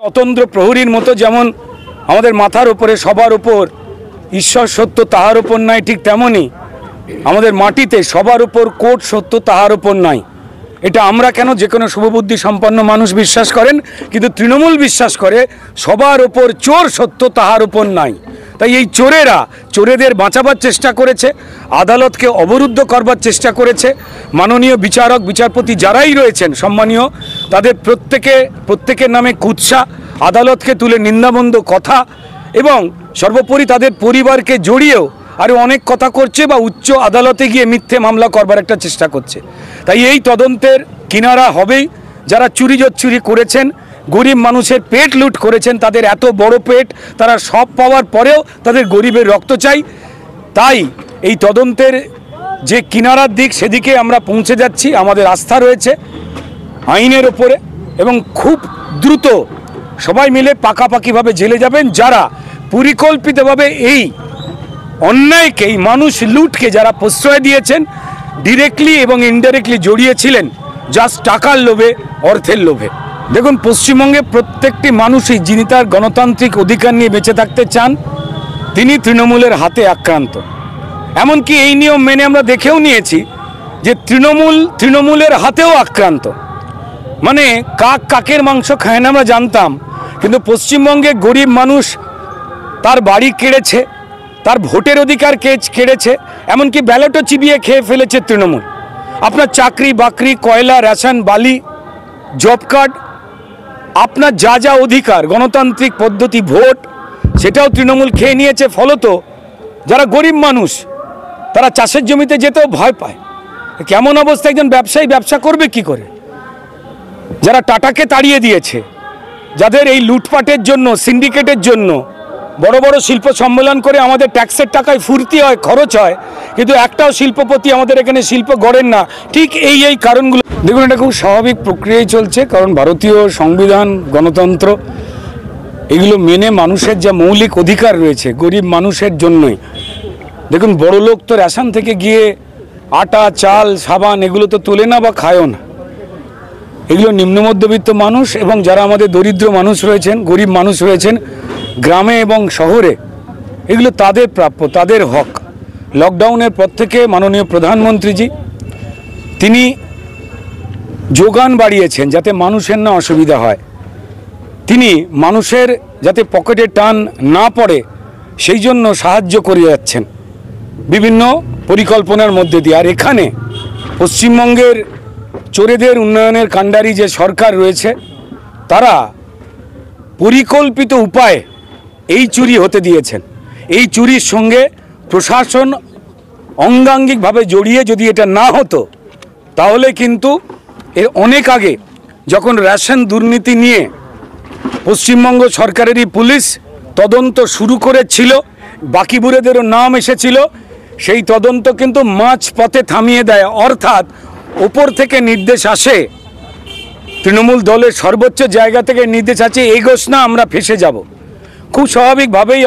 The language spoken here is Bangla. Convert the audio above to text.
অতন্দ্র প্রহরীর মতো যেমন আমাদের মাথার উপরে সবার উপর ঈশ্বর সত্য তাহার উপর নাই, ঠিক তেমনই আমাদের মাটিতে সবার উপর কোট সত্য তাহার উপর নাই। এটা আমরা কেন, যে কোনো শুভবুদ্ধি সম্পন্ন মানুষ বিশ্বাস করেন, কিন্তু তৃণমূল বিশ্বাস করে সবার উপর চোর সত্য তাহার উপর নাই। তাই এই চোরেদের বাঁচাবার চেষ্টা করেছে, আদালতকে অবরুদ্ধ করবার চেষ্টা করেছে। মাননীয় বিচারক বিচারপতি যারাই রয়েছেন সম্মানীয়, তাদের প্রত্যেকের নামে কুৎসা, আদালতকে তুলে নিন্দাবন্ধ কথা এবং সর্বোপরি তাদের পরিবারকে জড়িয়েও আরও অনেক কথা করছে বা উচ্চ আদালতে গিয়ে মিথ্যে মামলা করবার একটা চেষ্টা করছে। তাই এই তদন্তের কিনারা হবেই। যারা চুরি করেছেন, গরিব মানুষের পেট লুট করেছেন, তাদের এত বড় পেট, তারা সব পাওয়ার পরেও তাদের গরিবের রক্ত চাই। তাই এই তদন্তের যে কিনারার দিক, সেদিকে আমরা পৌঁছে যাচ্ছি। আমাদের আস্থা রয়েছে আইনের ওপরে এবং খুব দ্রুত সবাই মিলে পাকাপাকিভাবে জেলে যাবেন যারা পরিকল্পিতভাবে এই অন্যায়কে, এই মানুষ লুটকে যারা প্রশ্রয় দিয়েছেন, ডিরেক্টলি এবং ইনডাইরেক্টলি জড়িয়েছিলেন জাস্ট টাকার লোভে, অর্থের লোভে। দেখুন, পশ্চিমবঙ্গে প্রত্যেকটি মানুষই যিনি তার গণতান্ত্রিক অধিকার নিয়ে বেঁচে থাকতে চান, তিনি তৃণমূলের হাতে আক্রান্ত। এমনকি এই নিয়ম মেনে আমরা দেখেও নিয়েছি যে তৃণমূলের হাতেও আক্রান্ত। মানে কাকের মাংস খায় না আমরা জানতাম, কিন্তু পশ্চিমবঙ্গে গরিব মানুষ তার বাড়ি কেড়েছে, তার ভোটের অধিকার কেড়েছে, এমনকি ব্যালটও চিবিয়ে খেয়ে ফেলেছে তৃণমূল। আপনার চাকরি বাকরি, কয়লা, রেশন, বালি, জব কার্ড, আপনার যা অধিকার, গণতান্ত্রিক পদ্ধতি ভোট, সেটাও তৃণমূল খেয়ে নিয়েছে। ফলত যারা গরিব মানুষ তারা চাষের জমিতে যেতেও ভয় পায়। কেমন অবস্থা, একজন ব্যবসায়ী ব্যবসা করবে কি করে? যারা টাটাকে তাড়িয়ে দিয়েছে, যাদের এই লুটপাটের জন্য, সিন্ডিকেটের জন্য বড় বড় শিল্প সম্মেলন করে আমাদের ট্যাক্সের টাকায় ফুর্তি হয়, খরচ হয়, কিন্তু একটাও শিল্পপতি আমাদের এখানে শিল্প গড়েন না। ঠিক এই কারণগুলো। দেখুন, এটা খুব স্বাভাবিক প্রক্রিয়ায় চলছে, কারণ ভারতীয় সংবিধান, গণতন্ত্র, এগুলো মেনে মানুষের যা মৌলিক অধিকার রয়েছে গরিব মানুষের জন্যই। দেখুন, বড় লোক তো রেশন থেকে গিয়ে আটা, চাল, সাবান এগুলো তো তোলে না বা খায়ও না। এগুলো নিম্ন মধ্যবিত্ত মানুষ এবং যারা আমাদের দরিদ্র মানুষ রয়েছেন, গরিব মানুষ রয়েছেন গ্রামে এবং শহরে, এগুলো তাদের প্রাপ্য, তাদের হক। লকডাউনের পর থেকে মাননীয় প্রধানমন্ত্রীজি তিনি যোগান বাড়িয়েছেন যাতে মানুষের না অসুবিধা হয়। তিনি মানুষের যাতে পকেটে টান না পড়ে সেই জন্য সাহায্য করে যাচ্ছেন বিভিন্ন পরিকল্পনার মধ্যে দিয়ে। আর এখানে পশ্চিমবঙ্গের চোরেদের উন্নয়নের কাণ্ডারি যে সরকার রয়েছে, তারা পরিকল্পিত উপায়ে এই চুরি হতে দিয়েছেন। এই চুরির সঙ্গে প্রশাসন অঙ্গাঙ্গিকভাবে জড়িয়ে যদি এটা না হতো, তাহলে কিন্তু এর অনেক আগে যখন রেশন দুর্নীতি নিয়ে পশ্চিমবঙ্গ সরকারেরই পুলিশ তদন্ত শুরু করেছিল, বাকিবুড়েদেরও নাম এসেছিল, সেই তদন্ত কিন্তু মাঝ পথে থামিয়ে দেয়। অর্থাৎ ওপর থেকে নির্দেশ আসে, তৃণমূল দলের সর্বোচ্চ জায়গা থেকে নির্দেশ আছে, এগোস না, আমরা ফেঁসে যাব। খুব স্বাভাবিকভাবেই